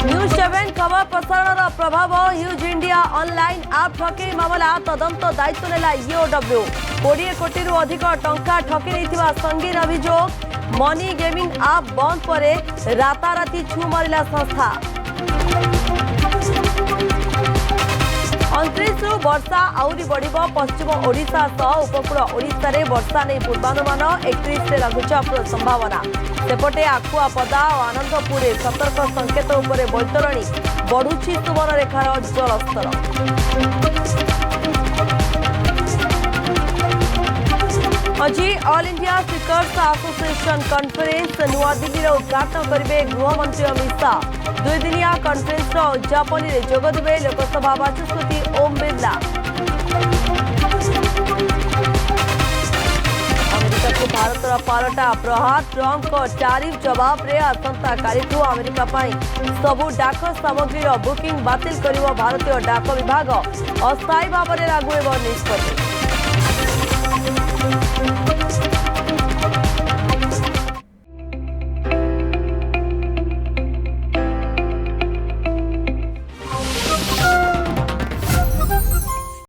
News 7 खबर प्रसारण प्रभाव ह्यूज इंडिया ऑनलाइन आप ठकेई मामला तदंत दायित्व नेला ईओडब्ल्यू 20 कोटी रु अधिक टंका ठकी नहीं संगीन अभियोग मनी गेमिंग आप बंद पर राताराति छू मारिला संस्था 29 रु वर्षा आउरी बढ़िब पश्चिम ओडिशा सह उपकूल ओडिशा रे वर्षा नहीं पूर्वानुमान 31 से लघुचापर संभावना सेपटे आखुआपदा और आनंदपुर सतर्क संकेत उपरे बैतरणी बढ़ुची सुवर्णरेखार जलस्तर आज all India speakers association conference नुआ दिल्ली उद्घाटन करेंगे गृहमंत्री अमित शाह 2 दिनिया कॉन्फ्रेंस उद्यापन में जोगदेवे लोकसभा बाचस्पति ओम बिरला अमेरिका को भारतर पालटा प्रहार ट्रंप को टैरिफ जवाब रे आसंता कालिठू अमेरिका सबु डाक सामग्री बुकिंग बातिल करिवो भारतीय डाक विभाग अस्थायी भाव में लागू निष्पत्ति।